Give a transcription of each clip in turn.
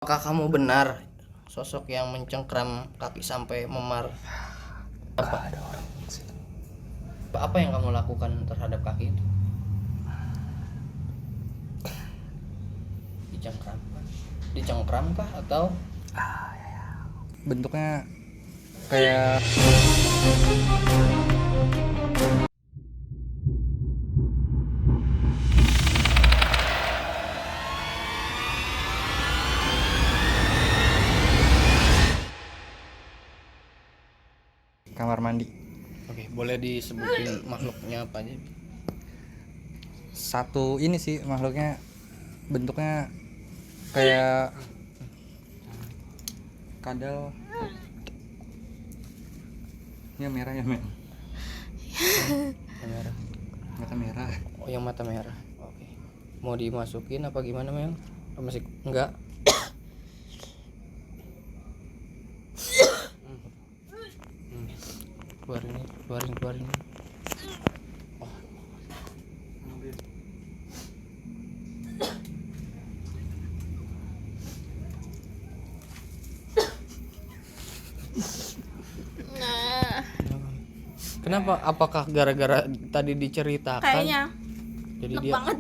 Apakah kamu benar sosok yang mencengkram kaki sampai memar? Apa yang kamu lakukan terhadap kaki itu? Dicengkram kah atau bentuknya kayak kamar mandi. Oke, boleh disebutin makhluknya apa aja? Satu ini sih makhluknya bentuknya kayak kadal. Ya merah ya, men. Merah. Mata merah. Oh, yang mata merah. Oke. Mau dimasukin apa gimana, Mel? Masih enggak? Keluarin. Oh. Nah, Kenapa? Apakah gara-gara tadi diceritakan? kayaknya Jadi enak dia banget.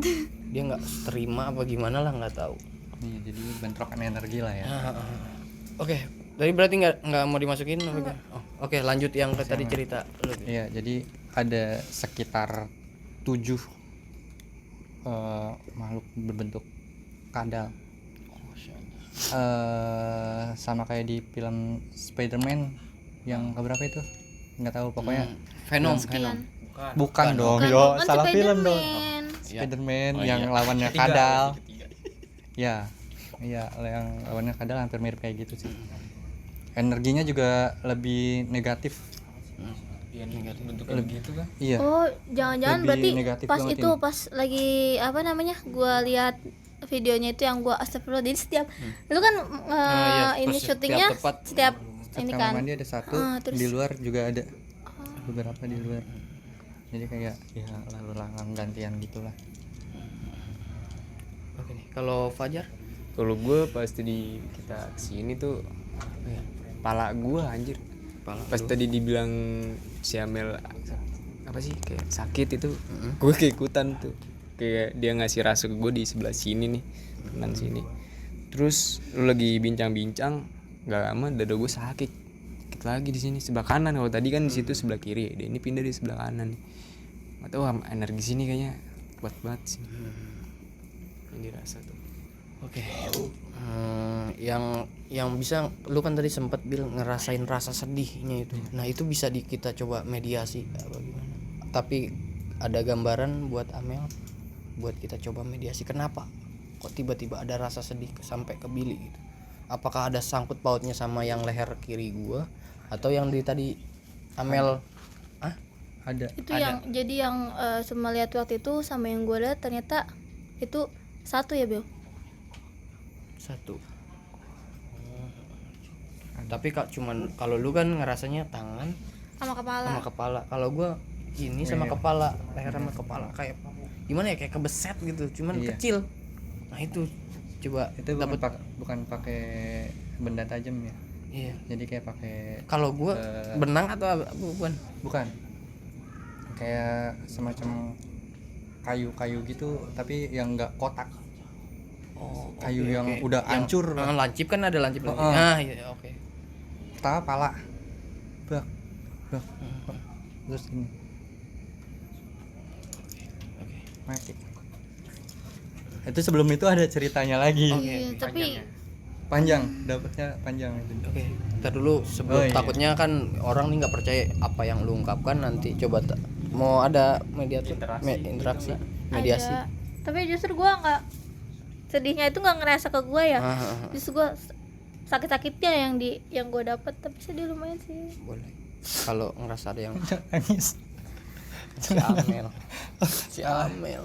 dia nggak terima apa gimana lah, nggak tahu. Iya, jadi bentrokan energi lah ya. Oke, tadi berarti nggak mau dimasukin apa gimana? Oh, oke, lanjut yang tadi cerita lu. Iya, jadi ada sekitar 7 makhluk berbentuk kadal. Sama kayak di film Spider-Man yang keberapa itu? Nggak tahu, pokoknya Venom. Sekian. bukan dong, Bukan yo dong, kan salah film dong. Spider-Man. Spider-Man Oh, yang iya. lawannya Ketiga, kadal. ketiga. Ya, iya, yang lawannya kadal hampir mirip kayak gitu sih. Energinya juga lebih negatif. Iya, negatif bentuknya Lebih gitu kan. Iya. Oh, jangan-jangan Lebih berarti negatif pas banget itu ini. pas lagi apa namanya? Gua lihat videonya itu yang gua astagfirullah. Jadi setiap lu kan iya, ini pas syutingnya setiap ini Kamar kan. mandi ada satu, terus di luar juga ada beberapa di luar. Jadi kayak ya lalu lalang gantian gitulah. Oke nih, kalau Fajar? Kalau gue pasti kita kesini tuh pala gue anjir. Pas tadi dibilang si Amel apa sih kayak sakit itu, gue keikutan tuh. Kayak dia ngasih rasa ke gue di sebelah sini nih, kanan sini. Terus lu lagi bincang-bincang, nggak lama dada gue sakit lagi di sini sebelah kanan. Kalau tadi kan di situ sebelah kiri, dia ini pindah di sebelah kanan nih. Nggak tahu energi sini kayaknya kuat banget sih. Yang dirasa tuh. Oke. Yang bisa lu kan tadi sempat bilang ngerasain rasa sedihnya itu. Nah, itu bisa kita coba mediasi apa gimana. Tapi ada gambaran buat Amel buat kita coba mediasi kenapa kok tiba-tiba ada rasa sedih sampai ke Billy gitu. Apakah ada sangkut pautnya sama yang leher kiri gua atau yang di tadi Amel? Ada. itu yang jadi yang cuma lihat waktu itu sama yang gua lihat ternyata itu satu ya, Bel. Satu. Tapi cuman kalau lu kan ngerasanya tangan Sama kepala. sama kepala. Kalau gua ini sama kepala, leher sama kepala kayak gimana ya, kayak kebeset gitu, cuman Iya. kecil. Nah, itu coba Itu bukan pakai benda tajam ya. Iya. Jadi kayak pakai Kalau gua benang atau bukan? bukan. Kayak semacam kayu-kayu gitu tapi yang enggak kotak. Oh, Kayu oke, yang oke. udah hancur. Lancip kan ada lancip. Heeh. Nah, iya, oke. Pertama pala. Bak. Terus ini Oke. mati. Itu sebelum itu ada ceritanya lagi. Iya, tapi Panjang, dapatnya panjang itu. Oke, ntar dulu sebelum Oh, iya. takutnya kan orang nih nggak percaya apa yang lu ungkapkan, nanti coba mau ada interaksi mediasi. ada. Tapi justru gua nggak sedihnya itu nggak ngerasa ke gua ya. Justru gua sakit-sakitnya yang gua dapat, tapi sedih lumayan sih. Boleh. Kalau ngerasa ada yang Nangis. si Amel.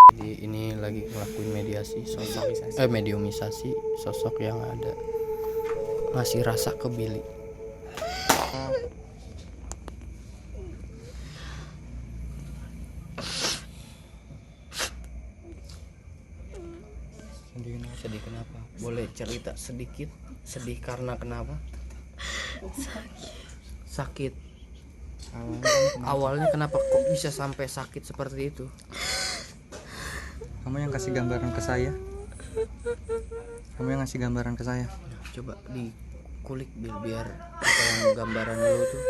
Jadi ini lagi ngelakuin mediasi sosok mediumisasi sosok yang ada ngasih rasa ke Billy. Sedih kenapa? Boleh cerita sedikit? Sedih karena kenapa? Sakit. Awalnya kenapa kok bisa sampai sakit seperti itu? Kamu yang kasih gambaran ke saya. Kamu yang ngasih gambaran ke saya. Coba dikulik biar apa yang gambaran lu tuh.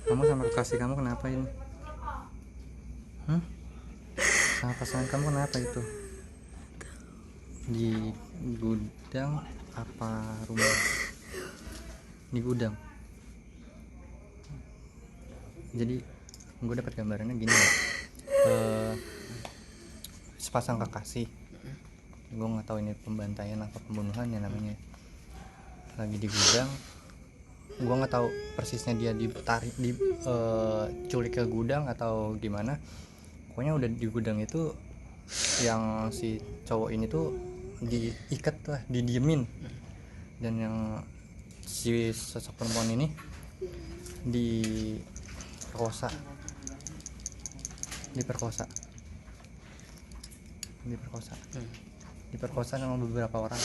Kamu sama kekasih kamu kenapa ini? Sama pasangan kamu kenapa itu? Di gudang apa rumah? Di gudang. Jadi gue dapat gambarannya gini ya. Sepasang kekasih. Gue nggak tahu ini pembantaian atau pembunuhan ya namanya. Lagi di gudang. Gue nggak tahu persisnya dia ditarik culik ke gudang atau gimana. Pokoknya udah di gudang itu yang si cowok ini tuh diikat lah, didiemin, dan yang si sosok perempuan ini diperkosa sama beberapa orang,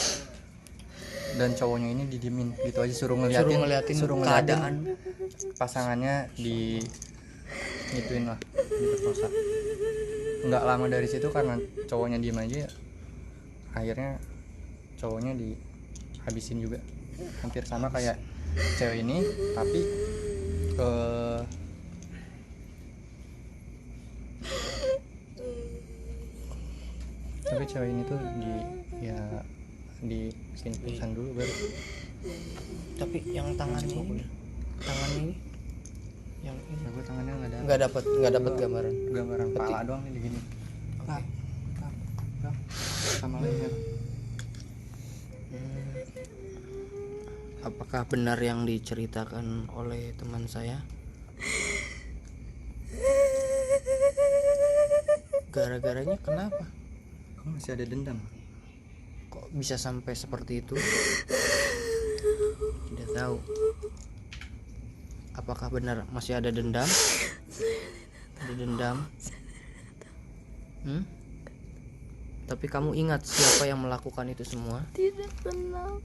dan cowoknya ini didiemin gitu aja, suruh ngeliatin keadaan pasangannya gituin lah, diperkosa. Nggak lama dari situ karena cowoknya diem aja, akhirnya cowoknya dihabisin juga, hampir sama kayak cewek ini, tapi cewek ini tuh dibikin pingsan dulu baru. Tapi yang tangan ini yang ini Gue tangannya nggak dapat gambaran pala doang nih gini. Sama leher. Apakah benar yang diceritakan oleh teman saya? Gara-garanya kenapa? Kamu masih ada dendam? Kok bisa sampai seperti itu? Tidak tahu. Apakah benar masih ada dendam? Ada dendam? Tapi kamu ingat siapa yang melakukan itu semua? Tidak kenal.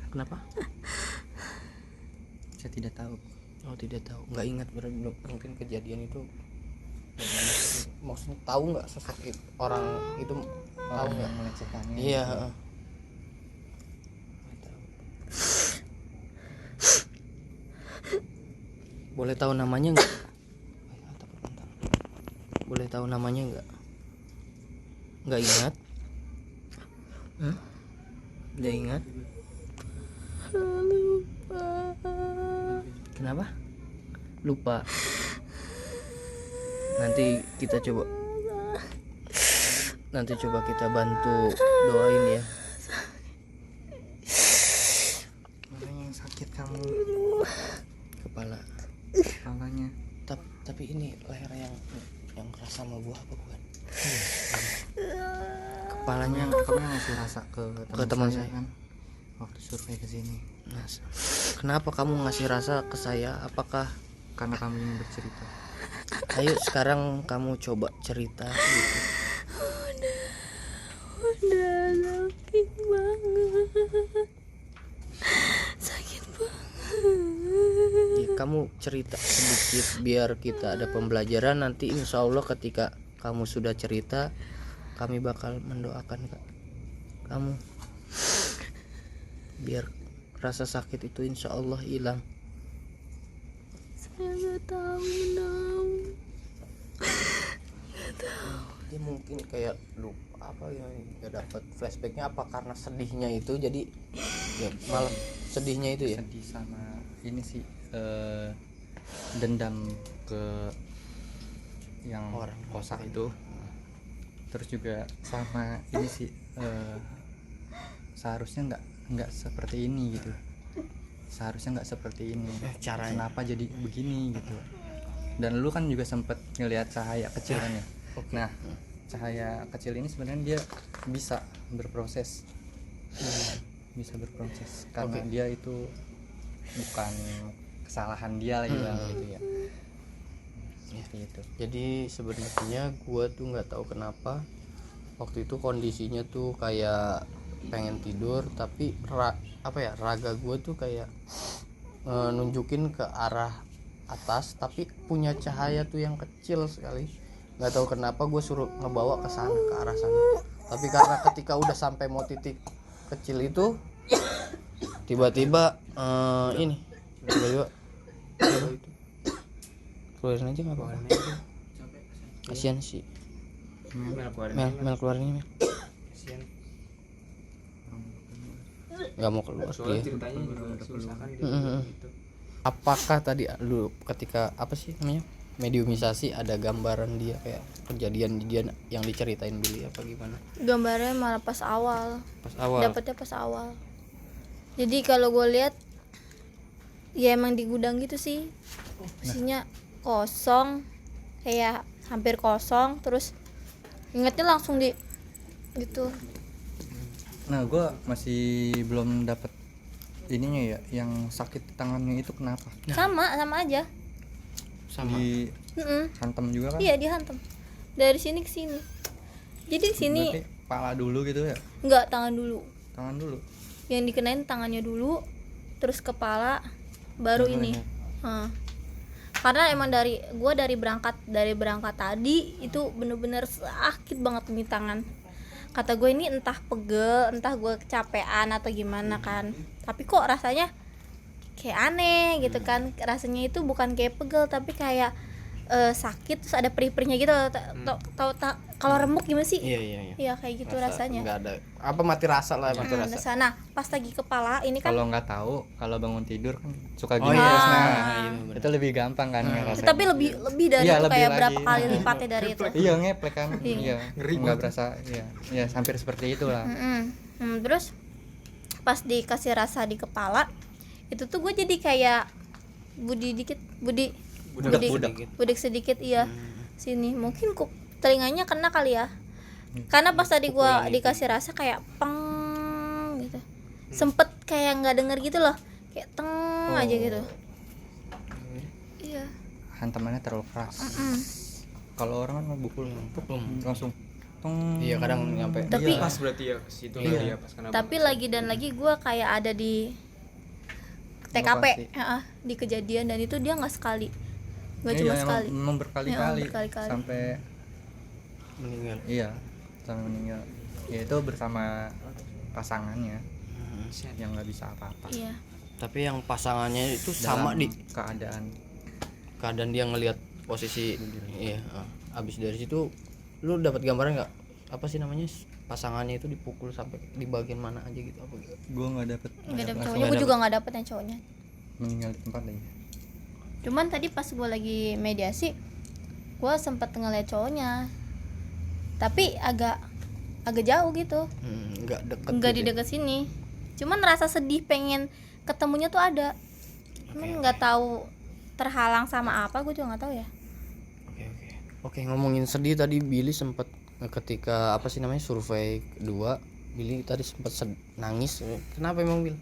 Kenapa? Saya tidak tahu. Oh, tidak tahu. Nggak ingat berarti. Mungkin kejadian itu maksudnya tahu nggak sosok orang itu, tahu nggak melecehkannya? Iya. Boleh tahu namanya nggak? Boleh tahu namanya nggak? Nggak ingat? Nggak ingat? Lupa. Kenapa? Lupa. Nanti coba kita bantu doain ya. Mana yang sakit kamu? Kepalanya. Tapi ini leher yang keras sama buah apa bukan? Kepalanya. Kamu yang ngasih rasa ke teman saya kan? Waktu survei ke sini. Kenapa kamu ngasih rasa ke saya? Apakah karena kamu ingin bercerita? Ayo sekarang kamu coba cerita gitu. Udah sakit banget. Ya, kamu cerita sedikit biar kita ada pembelajaran. Nanti insya Allah ketika kamu sudah cerita, kami bakal mendoakan kamu biar rasa sakit itu insya Allah hilang. Saya nggak tahu. Dia mungkin kayak lupa apa ya, nggak dapat flashbacknya, apa karena sedihnya itu jadi ya malah sedihnya itu ya. Sedih sama ini sih dendam ke yang Orang kosak itu. Terus juga sama ini sih seharusnya nggak seperti ini gitu. Seharusnya nggak seperti ini. Caranya. Kenapa jadi begini gitu. Dan lu kan juga sempet ngelihat cahaya kecil kan ya. Nah, cahaya kecil ini sebenarnya dia bisa berproses. Karena dia itu bukan kesalahan dia lagi gitu ya. Seperti itu. Jadi sebenarnya gua tuh nggak tahu kenapa waktu itu kondisinya tuh kayak pengen tidur tapi raga gue tuh kayak nunjukin ke arah atas tapi punya cahaya tuh yang kecil sekali. Nggak tahu kenapa gue suruh ngebawa ke sana, ke arah sana. Tapi karena ketika udah sampai mau titik kecil itu tiba-tiba ini tiba-tiba itu keluarin aja nggak apa-apa. Kasian sih Mel keluarin Mel. Nggak mau keluar Soalnya dia. ceritanya juga susah kan dia gitu. Apakah tadi lu ketika apa sih namanya mediumisasi ada gambaran dia kayak kejadian dia yang diceritain Billy apa gimana Gambarnya malah pas awal, pas awal? dapetnya pas awal. Jadi kalau gue lihat ya emang di gudang gitu sih, isinya kosong, kayak hampir kosong. Terus ingetnya langsung di gitu. Nah gue masih belum dapet ininya ya, yang sakit di tangannya itu kenapa? Sama aja. Sama Di Mm-mm. hantam juga kan? Iya, dihantam dari sini ke sini. Jadi sini Berarti pala dulu gitu ya? enggak, tangan dulu. Tangan dulu. Yang dikenain tangannya dulu, terus kepala, baru ini. Hah. Karena emang dari berangkat tadi itu bener-bener sakit banget di tangan. Kata gue ini entah pegel, entah gue kecapean atau gimana kan. Tapi kok rasanya kayak aneh gitu kan. Rasanya itu bukan kayak pegel tapi kayak sakit terus ada perih-perihnya gitu. Tahu kalau remuk gimana sih? iya Iya kayak gitu rasanya. nggak ada apa mati rasa lah mati rasa. Sana pas lagi kepala ini kan. Kalau nggak tahu, kalau bangun tidur kan suka Oh gini iya. terus. Nah, Iya, bener. itu lebih gampang kan ngerasain. Tapi lebih dari Iya, itu lebih kayak lagi. berapa kali lipatnya dari itu. Iya ngeplek kan. Iya. Iya. Nggak berasa. Iya. Ya hampir seperti itulah. Terus pas dikasih rasa di kepala itu tuh gue jadi kayak budik sedikit iya. Sini mungkin telinganya kena kali ya. Karena pas tadi gue dikasih rasa kayak peng gitu. Sempet kayak nggak denger gitu loh. Kayak teng aja gitu. Iya. Hantamannya terlalu keras. Kalau orang kan ngebukul langsung. Tong. Iya kadang nyampe Tapi Pas berarti ya ke situ Iya. dia pas kenapa. tapi lagi dan lagi gue kayak ada di TKP di kejadian dan itu dia nggak sekali, nggak cuma Iya, sekali. emang berkali-kali. Iya, berkali-kali. Sampai meninggal. iya, sampai meninggal. Ya itu bersama pasangannya yang nggak bisa apa-apa. Iya. Tapi yang pasangannya itu Dalam sama di keadaan dia ngelihat posisi iya. Abis dari situ lu dapat gambaran nggak apa sih namanya pasangannya itu dipukul sampai di bagian mana aja gitu apa gitu? gue nggak dapet Nggak dapet langsung cowoknya, gue juga nggak dapet yang cowoknya. meninggal di tempat lagi. Cuman tadi pas gue lagi mediasi, gue sempet ngeliat cowoknya, tapi agak jauh gitu, Nggak deket nggak gitu di ya? dekat sini. Cuman rasa sedih pengen ketemunya tuh ada, cuman nggak tahu terhalang sama apa, gue juga nggak tahu ya. Oke, ngomongin sedih tadi Billy sempat ketika apa sih namanya survei kedua Billy tadi sempat nangis. Kenapa emang Bill?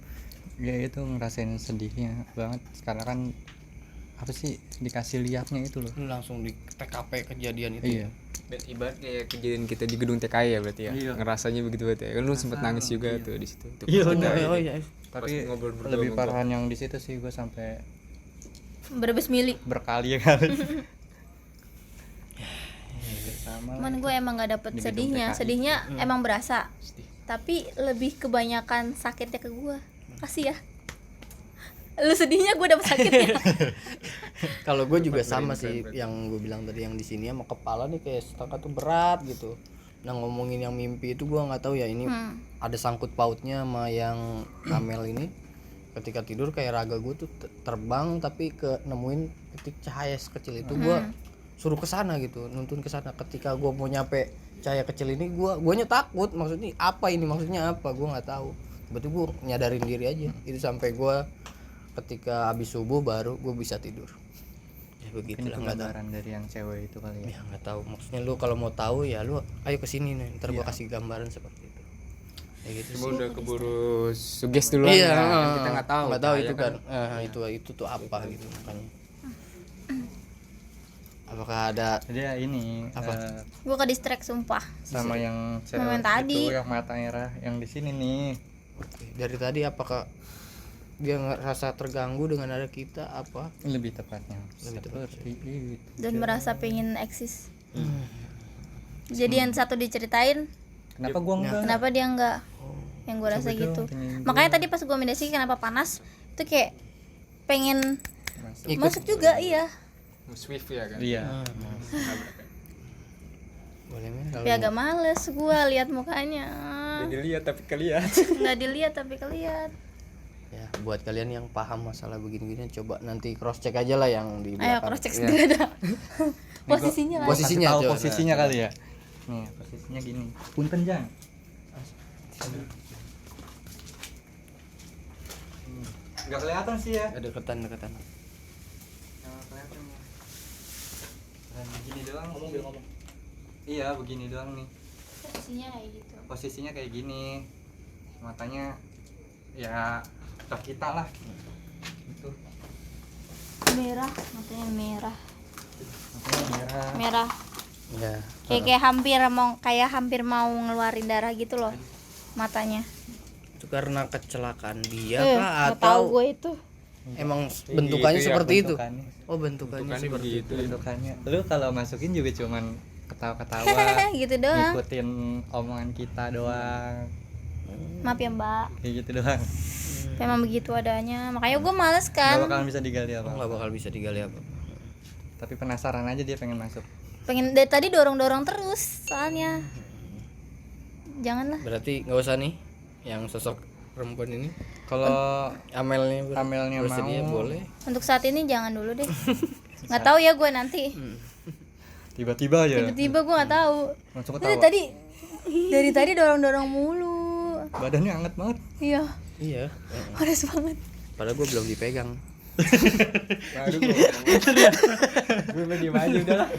Ya itu ngerasain sedihnya banget karena kan apa sih dikasih lihatnya itu loh. Lu langsung di TKP kejadian itu. Iya. Ibarat kayak kejadian kita di gedung TKI ya berarti ya. Iya. Ngerasanya begitu berarti ya. Kan lu sempet nangis juga tuh di situ. Tuh, Iya, pas bener. kita- Oh iya. Tapi ngobrol berdua lebih sama parahan yang di situ sih gue sampai Berbes mili. berkali-kali. Sama Cuman gue emang nggak dapet Di gedung sedihnya. TKI. Sedihnya emang berasa, tapi lebih kebanyakan sakitnya ke gue. Kasih ya. Lu sedihnya, gue dapet sakitnya. Kalau gue juga sama sih yang gue bilang tadi yang di sini sama kepala nih kayak setengah tuh berat gitu. Nah ngomongin yang mimpi itu gue nggak tahu ya ini ada sangkut pautnya sama yang Amel ini. Ketika tidur kayak raga gue tuh terbang tapi nemuin titik cahaya sekecil itu gue suruh ke sana gitu, nuntun ke sana. Ketika gue mau nyampe cahaya kecil ini guanya takut, maksudnya apa ini, maksudnya apa, gue nggak tahu. Berarti gue nyadarin diri aja itu sampai gue ketika habis subuh baru gue bisa tidur. Ya begitu ini lah, nggak tahu. gambaran dari yang cewek itu kali ya. Ya nggak tahu, maksudnya lu kalau mau tahu ya lu ayo ke sini nih, ntar gue Iya. kasih gambaran seperti itu. Ya gitu Cuma sih. udah keburu suges duluan Iya, ya. Kan kita nggak tahu. nggak tahu Bahaya itu kan. Itu tuh apa gitu makanya. Apakah ada Dia ini Apa? Gue ke distract sumpah. sama yang Momen tadi. itu yang mata merah yang di sini nih. dari tadi, apakah dia ngerasa terganggu dengan ada kita apa? Lebih tepatnya. Lebih Seperti itu. Dan merasa pengen eksis. Jadi yang satu diceritain, Kenapa gua enggak? kenapa dia enggak? Yang gue rasa Coba gitu. dong, pengen Makanya tadi pas gue mediasi kenapa panas, itu kayak pengen Masuk. masuk juga, iya. Swift ya kan. Iya. Boleh Mel, Tapi agak males gue lihat mukanya. Jadi lihat tapi kelihat. Nggak dilihat tapi kelihat. ya buat kalian yang paham masalah begini-gini, coba nanti cross check aja lah yang di Ayo belakang. cross check Ya. sendiri ada. Posisinya kan. Posisinya Tahu coba. posisinya kali ya. Nih, posisinya gini. Punten Jang. Enggak kelihatan sih ya. Ada deketan. Nggak kelihatan ya. Dan begini doang. Ngomong. Iya, begini doang nih. Posisinya kayak gitu. Posisinya kayak gini. Matanya ya ke kita lah. Gitu. Merah, matanya merah. Matanya merah. Merah. Ya. Kayak hampir mau ngeluarin darah gitu loh matanya. Itu karena kecelakaan dia Eh, kah nggak tahu atau gue itu. emang bentukannya gitu ya, seperti itu? Bentukannya. Oh, bentukannya seperti itu. Bentukannya. Lu kalau masukin juga cuman ketawa-ketawa. Gitu doang. Ngikutin omongan kita doang. Maaf ya Mbak. Kayak gitu doang. Memang begitu adanya. Makanya gue males Gak kan. bakalan bisa digali Oh, apa. nggak bakal bisa digali apa. Tapi penasaran aja dia pengen masuk. Pengen dari tadi dorong terus soalnya. Janganlah. Berarti nggak usah nih yang sosok perempuan ini. Kalau Amelnya bersedia mau. boleh. Untuk saat ini jangan dulu deh. Nggak tahu ya gue nanti. Tiba-tiba aja Tiba-tiba gue nggak tahu. langsung Dari ketawa. dari tadi dorong mulu. Badannya hangat banget. Iya, Iya. panas banget. Padahal gue belum dipegang. Baru gue diem aja udah lah.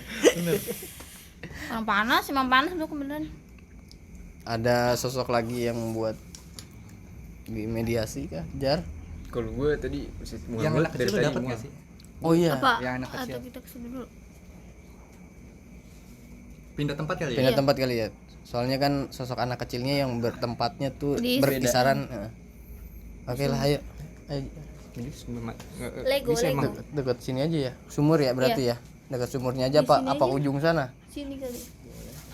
Emang panas lu kebeneran. Ada sosok lagi yang membuat di mediasi kah, Jar? Kalau gue tadi Yang anak kecil lu dapat gak sih? Oh iya. Apa? Ya, anak kecil. Atau kita kesini dulu. Pindah tempat kali ya? Pindah Iya. tempat kali ya. Soalnya kan sosok anak kecilnya yang bertempatnya tuh Di- berkisaran. Oke lah, ayo. Lego, bisa Lego. emang. Dekat sini aja ya. Sumur ya berarti ya. Dekat sumurnya aja Di Pak. sini Apa aja. ujung sana? Sini kali.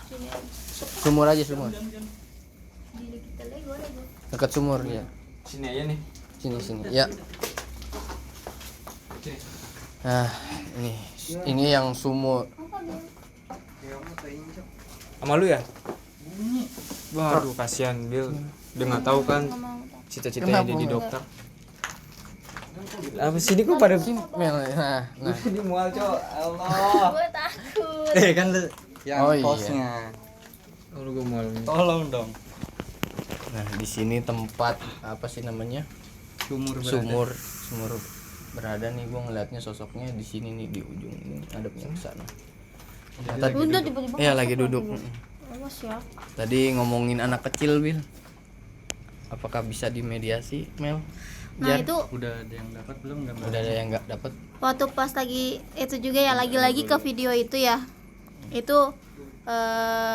Sini aja. Sumur aja sumur. Diri kita Lego. Dekat sumur ya. Sini aja nih. Sini. Ya. Nah, ini yang sumur. Sama lu ya? Waduh, kasihan Bill. Dia nggak tahu kan Nggak mau. cita-citanya dia di dokter. Apa sih ini kok pada Mel. Nah. di mual, Cok. Allah. Gue takut. Kan lu yang Oh, iya. kosnya. Oh, lu gue mual. Tolong dong. Nah, di sini tempat apa sih namanya? Sumur Sumur berada nih, gua ngeliatnya sosoknya di sini nih, di ujung ini adepnya ke sana. Udah tiba-tiba. Iya, lagi duduk. Awas ya. Tadi ngomongin anak kecil, Bil. Apakah bisa dimediasi, Mel? Nah Jar? itu Udah ada yang dapat belum? Udah ada yang nggak dapat? waktu pas lagi itu juga ya lagi-lagi ke video itu ya. Itu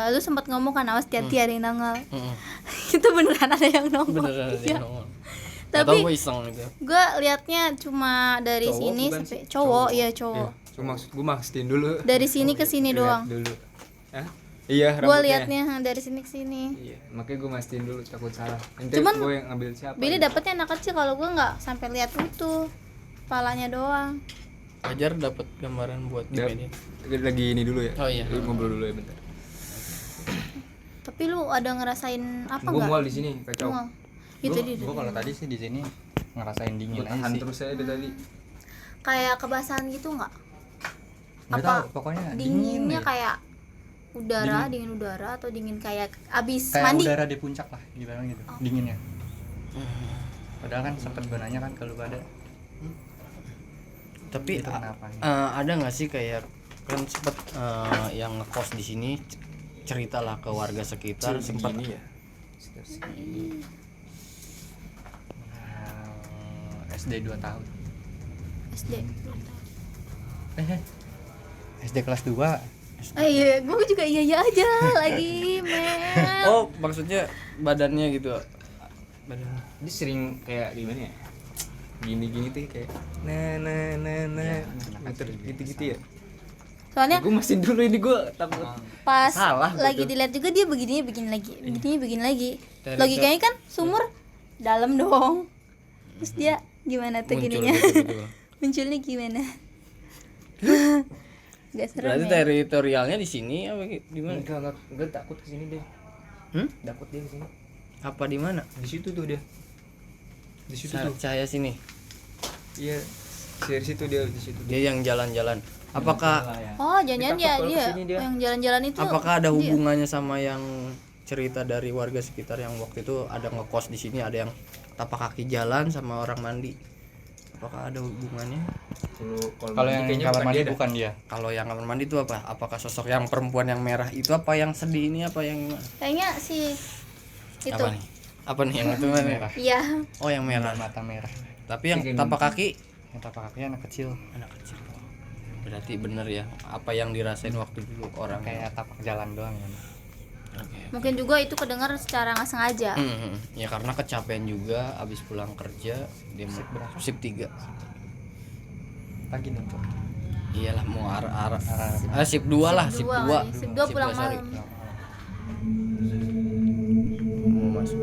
lu sempat ngomong kan awas hati-hati ada yang nongol. Itu beneran ada yang nongol. Beneran ada Iya. yang nongol. Tapi gue iseng gitu. gue liatnya cuma dari Cowok sini bukan sampai sih? cowok ya cowok. Cuma maksud gue mastiin dulu. Dari sini ke sini Lihat doang. dulu. Hah? Iya, Gue rambutnya. liatnya dari sini ke sini. Iya, makanya gue mastiin dulu takut salah. Nanti Cuman gue yang ngambil siapa? Billy dapetnya anak kecil, kalau gue nggak sampai lihat utuh kepalanya doang. Ajar dapat gambaran buat di media. Lagi ini dulu ya. Oh, iya. Lu ngobrol dulu ya bentar. Tapi lu ada ngerasain apa Gue nggak? mual di sini, kacau. Mual. Itu dia. Gua kalau tadi sih di sini ngerasain dingin Gue aja tahan sih. terus saya dari tadi. Kayak kebasahan gitu nggak? Nggak apa tahu, pokoknya Dinginnya dingin. kayak udara, dingin udara atau dingin kayak abis Kayak mandi? udara di puncak lah, gimana gitu. Dinginnya. Padahal kan sempat gue nanya kan kalau ada. Tapi Itu kenapa? ada nggak sih kayak kan sempet yang ngekos di sini cerita lah ke warga sekitar sempat Segini ya. Sekitar segini. SD 2 tahun. SD. SD kelas 2. Iya, gue juga iya aja lagi Mel. Oh maksudnya badannya gitu, badan. Dia sering kayak gimana ya, gini tuh kayak nah gitu ya. Soalnya Gue masih dulu ini gue takut pas salah lagi gitu. dilihat juga dia begini lagi logikanya kan sumur dalam dong, terus dia gimana tuh Muncul gininya gitu. munculnya gimana. Gak serem Berarti ya. teritorialnya di sini apa gimana? Enggak takut kesini deh. Takut dia kesini. Apa di mana? Di situ tuh dia. Di situ tuh. Cahaya sini. Iya. Dari situ dia di situ. Dia yang jalan-jalan. Apakah Oh jangan-jangan Dia ya takut kalau dia kesini dia. yang jalan-jalan itu apakah ada dia. hubungannya sama yang cerita dari warga sekitar yang waktu itu ada ngekos di sini, ada yang tapak kaki jalan sama orang mandi? Apakah ada hubungannya? Kalau yang kamar mandi bukan dia. Kalau yang kamar mandi itu apa? Apakah sosok yang perempuan yang merah itu apa yang sedih ini apa yang Kayaknya si itu. apa nih? Apa nih yang itu mana? Iya. Oh yang merah. Mata merah. Tapi yang tapak kaki Yang tapak kakinya anak kecil. anak kecil. Berarti bener ya apa yang dirasain waktu dulu orang Kayak tapak jalan doang kan. Oke. Mungkin juga itu kedengar secara nggak sengaja. Ya karena kecapean juga abis pulang kerja dia mau sip 3. Pagi nonton. Iyalah mau sip 2 lah, sip 2. Sip 2 pulang malam. Mau masuk.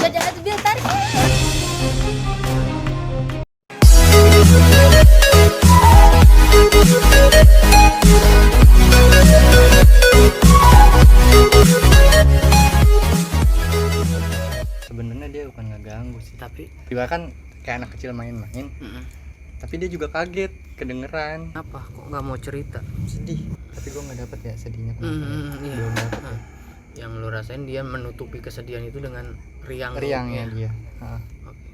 Jangan biar tarik. Sebenarnya dia bukan ngeganggu sih. Tapi Juga kan kayak anak kecil main-main. Tapi dia juga kaget, kedengeran. apa kok nggak mau cerita? Sedih. Tapi gue nggak dapet ya sedihnya kenapa. Iya. Belum dapet. Yang lu rasain dia menutupi kesedihan itu dengan riang. Riangnya dia. Oke.